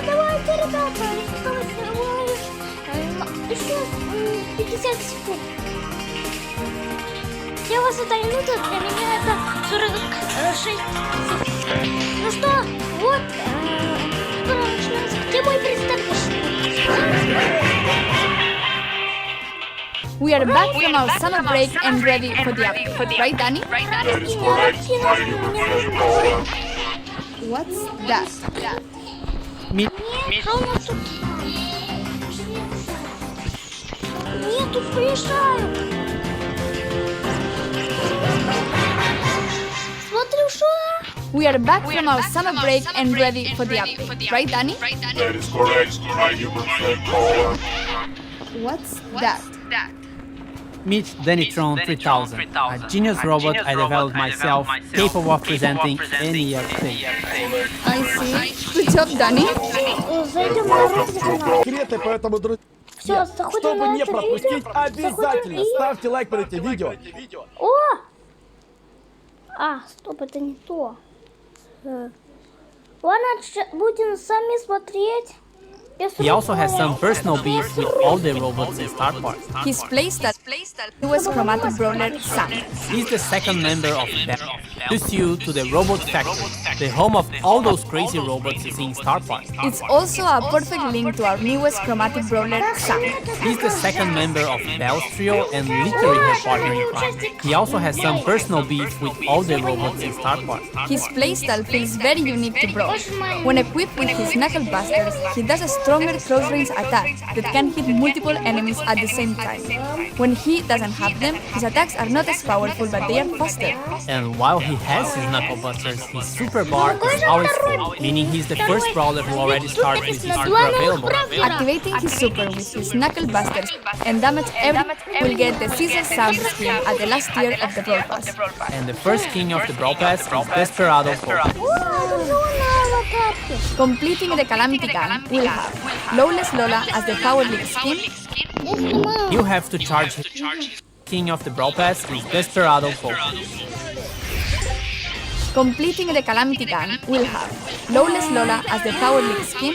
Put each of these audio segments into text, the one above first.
Давайте, ребята, еще 50 секунд. Я вас это минута, для меня это 46 секунд. Ну что, вот, скоро начинается. Где мой представитель? We are back from our summer break and ready for the update, right, Danny? What's that? Что у нас тут? Нет, тут приезжают. Смотри, что? We are back from our summer break and ready for the update, right, Danny? That is correct, my human friend caller. What's that? Meet Dannytron 3000, a genius robot I developed myself, capable of presenting any update. I see. Good job, Danny. Зайдем на рот. Секреты, поэтому, друзья, Все, заходим чтобы на не это пропустить, видео. обязательно ставьте лайк под этим видео. О! Стоп, это не то. Ладно, будем сами смотреть. He also has some personal beef with all the robots in Star Wars. His playstyle was chromatic brawler Sam. He's the second member of Bell, who's you to the Robot Factory, the home of all those crazy robots you see in Star Wars. It's also a perfect link to our newest chromatic brawler Sam. He's the second member of Bell's trio and literally her partner in crime. He also has some personal beef with all the robots in Star Wars. His playstyle feels very unique to Brawl. When equipped with his knuckle busters, he does a stronger close-range attack that can hit multiple enemies at the same time. When he doesn't have them, his attacks are not as powerful, but they are faster. And while he has his knuckle busters, his super bar is always full, meaning he's the first brawler who already starts with his super available. Activating his super with his knuckle busters and damage everyone will get the Caesar sound skin at the last tier of the Brawl Pass. And the first king of the Brawl Pass is Desperado Pope. Completing the Calamity Gun will have Lawless Lola as the Power League skin, You have to charge his king of the Brawl Pass is Desperado Pope. Completing the Calamity Gun will have Lawless Lola as the Power League skin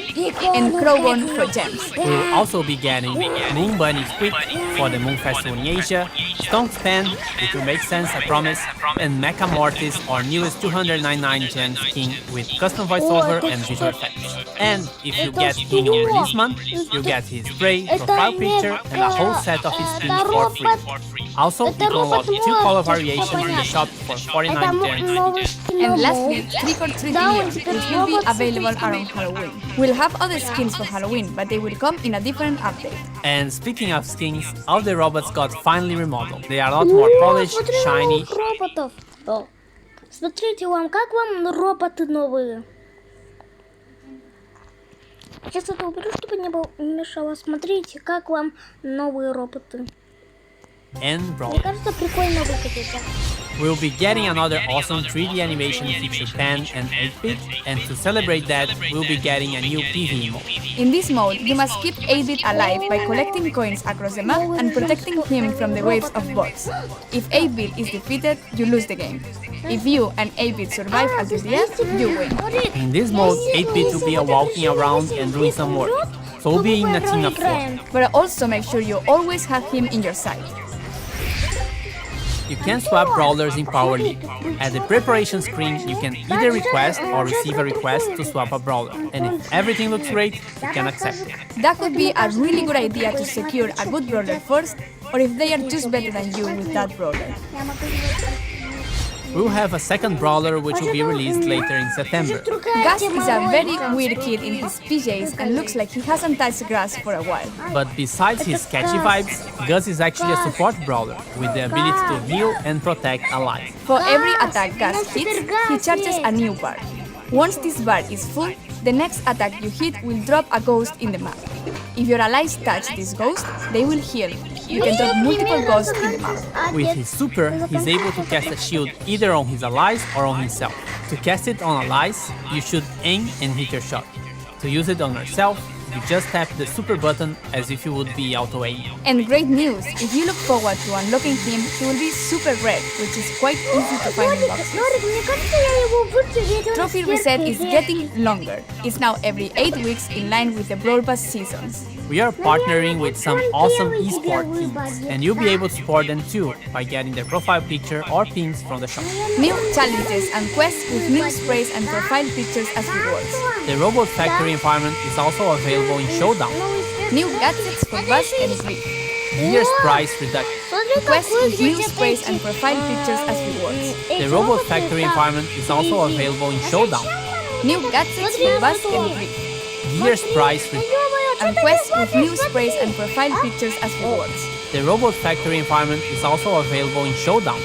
and Crowbone for gems. We will also be getting Moon Bunny Squid for the Moon Festival in Asia, Stone's Pen, which will make sense, I promise, and Mecha Mortis, our newest 299 gem skin with custom voiceover and visual effects. And if you get King on release month, you get his spray, profile picture, and a whole set of his skins for free. Also, you can unlock 2 color variations in the shop for 49 gems. And lastly, Trick or Treat Year, which will be available around Halloween. We'll have other skins for Halloween, but they will come in a different update. And speaking of skins, all the robots got finally remodeled. They are a lot more polished, shiny. Роботов. Смотрите, как вам роботы новые? Сейчас это уберу, чтобы не мешало. Смотрите, как вам новые роботы. And Мне brawlers. кажется, прикольно выглядит. We'll be getting another awesome 3D animation feature 10 and 8-bit, and to celebrate that, we'll be getting a new PvE mode. In this mode, you must keep 8-bit alive by collecting coins across the map and protecting him from the waves of bots. If 8-bit is defeated, you lose the game. If you and 8-bit survive until the end, you win. In this mode, 8-bit will be walking around and doing some work, so we'll be in a team of 4. But also make sure you always have him in your sight. You can swap brawlers in Power League. At the preparation screen, you can either request or receive a request to swap a brawler, and if everything looks great, you can accept it. That could be a really good idea to secure a good brawler first, or if they are just better than you with that brawler. We'll have a second brawler which will be released later in September. Gus is a very weird kid in his PJs and looks like he hasn't touched grass for a while. But besides his sketchy vibes, Gus is actually a support brawler with the ability to heal and protect allies. For every attack Gus hits, he charges a new bar. Once this bar is full, the next attack you hit will drop a ghost in the map. If your allies touch this ghost, they will heal. You can drop multiple ghosts in the map. With his super, he's able to cast a shield either on his allies or on himself. To cast it on allies, you should aim and hit your shot. To use it on yourself, you just tap the super button as if you would be auto-aiming. And great news! If you look forward to unlocking him, he will be super rare, which is quite easy to find in boxes. Trophy reset is getting longer. It's now every 8 weeks in line with the Brawl Pass seasons. We are partnering with some awesome esport teams, and you'll be able to support them too by getting their profile picture or pins from the shop. New challenges and quests with new sprays and profile pictures as rewards. The Robot Factory environment is also available in Showdown. New gadgets for Buzz and Griff. Year's price reduction. Quests with new sprays and profile pictures as rewards. The Robot Factory environment is also available in Showdown. New gadgets for Buzz and Griff. Year's price reduction. And quests with new sprays and profile pictures as rewards. The Robot Factory environment is also available in Showdown.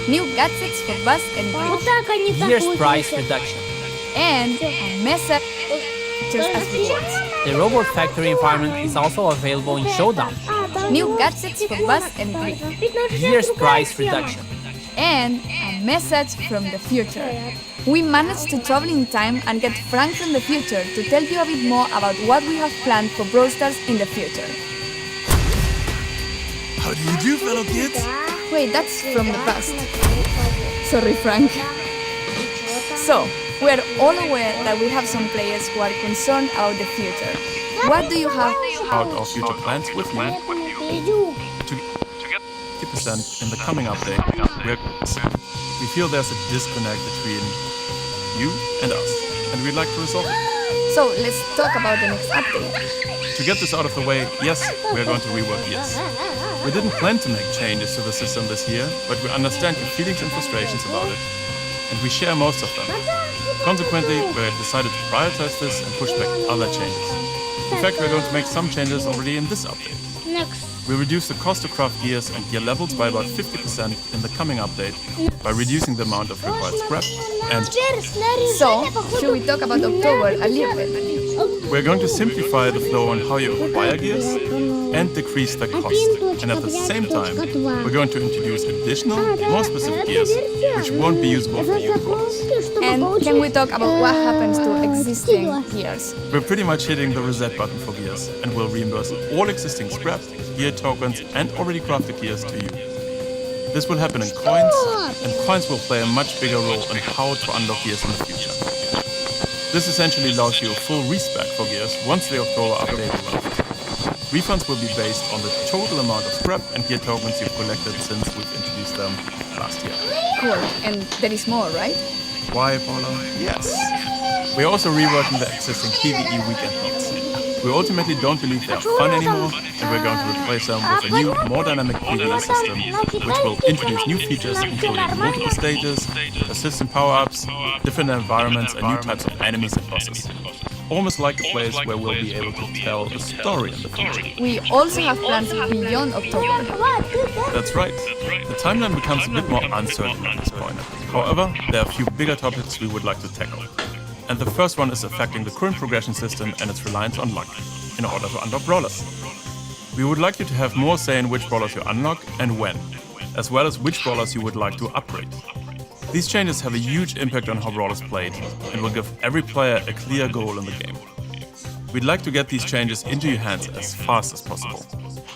New gadgets for Buzz and Griff. Year's price reduction. And a message pictures as rewards. The Robot Factory environment is also available in Showdown. New gadgets for Buzz and Griff. Year's price reduction. And a message from the future. We managed to travel in time and get Frank from the future to tell you a bit more about what we have planned for Brawl Stars in the future. How do you do, fellow kids? Wait, that's from the past. Sorry, Frank. So, we're all aware that we have some players who are concerned about the future. What do you have About our future plans with me to get 50% in the coming update. We feel there's a disconnect between you and us, and we'd like to resolve it. So, let's talk about the next update. To get this out of the way, yes, we're going to rework Gears. We didn't plan to make changes to the system this year, but we understand your feelings and frustrations about it, and we share most of them. Consequently, we decided to prioritize this and push back other changes. In fact, we're going to make some changes already in this update. We reduce the cost to craft gears and gear levels by about 50% in the coming update by reducing the amount of required scrap, and So, should we talk about October a little bit? we're going to simplify the flow on how you acquire gears and decrease the cost. And at the same time, we're going to introduce additional, more specific gears, which won't be usable for new brawlers. And can we talk about what happens to existing gears? We're pretty much hitting the reset button for gears, and we'll reimburse all existing scrap, gear tokens, and already crafted gears to you. This will happen in coins, and coins will play a much bigger role in how to unlock gears in the future. This essentially allows you a full respec for gears once the October update arrives. Refunds will be based on the total amount of scrap and gear tokens you've collected since we've introduced them last year. Cool. And there is more, right? Why, Paula? Yes. We're also reworking the existing PvE weekend modes. We ultimately don't believe they're fun anymore, and we're going to replace them with a new, more dynamic PvE system, which will introduce new features including multiple stages, persistent power-ups, different environments, and new types of enemies and bosses. Almost like a place where we'll be able to tell a story in the future. We also have plans beyond October. That's right. The timeline becomes a bit more uncertain at this point. However, there are a few bigger topics we would like to tackle. And the first one is affecting the current progression system and its reliance on luck, in order to unlock brawlers. We would like you to have more say in which brawlers you unlock and when, as well as which brawlers you would like to upgrade. These changes have a huge impact on how brawlers played, and will give every player a clear goal in the game. We'd like to get these changes into your hands as fast as possible.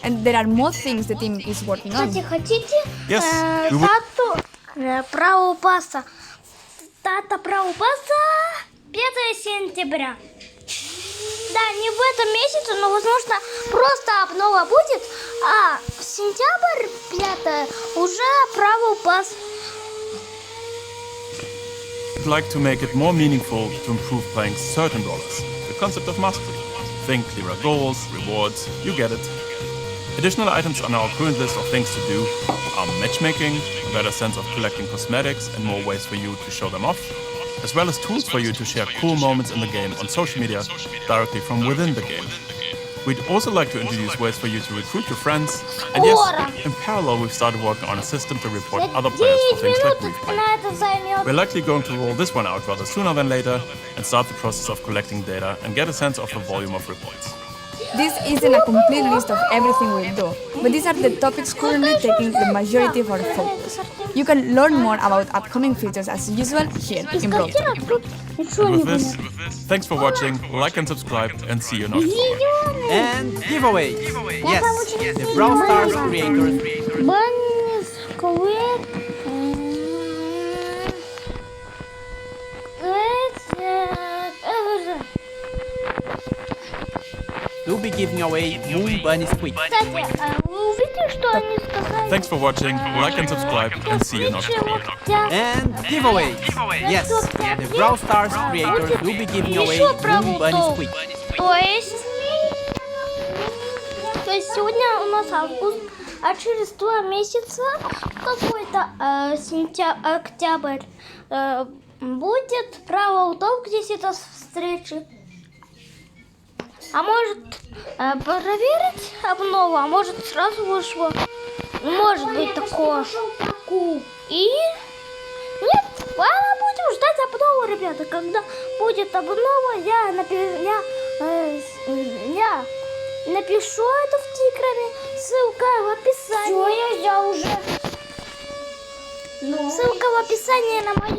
And there are more things the team is working on. Yes, we would. Право паса. Дата право паса 5 сентября. Да, не в этом месяце, но, возможно, просто обнова будет, а в сентябрь 5 уже право пас. We'd like to make it more meaningful to improve playing certain brawlers. The concept of mastery. Think clearer goals, rewards, you get it. Additional items on our current list of things to do are matchmaking, a better sense of collecting cosmetics and more ways for you to show them off, as well as tools for you to share cool moments in the game on social media directly from within the game. We'd also like to introduce ways for you to recruit your friends, and yes, in parallel we've started working on a system to report other players for things like brief play. We're likely going to roll this one out rather sooner than later and start the process of collecting data and get a sense of the volume of reports. This isn't a complete list of everything we do, but these are the topics currently taking the majority of our focus. You can learn more about upcoming features as usual here in Brawl. Тут ничего не With this, понятно. thanks for watching, like and subscribe, and see you in October. And giveaways. Yes, the Brawl Stars creators. Bunny, Squid, We'll be giving away Moon Bunny Squid. Кстати, вы увидели, что они сказали? Thanks for watching, like and subscribe, and see you in October. And giveaways. Yes, the Brawl Stars creators will be giving away Moon Bunny Squid. То есть сегодня у нас август, а через 2 месяца, какой-то октябрь, будет Бравл Толк, 10 встречи. А может проверить обнову, а может сразу вышло. Может быть такое. И нет, ладно, будем ждать обнову, ребята. Когда будет обнова, я напишу это в Телеграме. Ссылка в описании. Все, я уже. Ссылка в описании на мой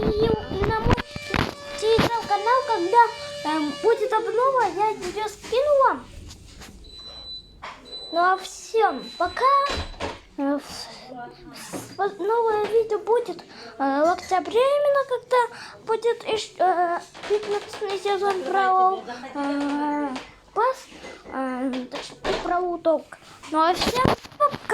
телеграм-канал, когда будет обнова, я ее скину вам. Ну а всем пока. Новое видео будет в октябре, именно когда будет 15-й сезон Бравл Пасс, Бравл Толк. Ну а всем пока.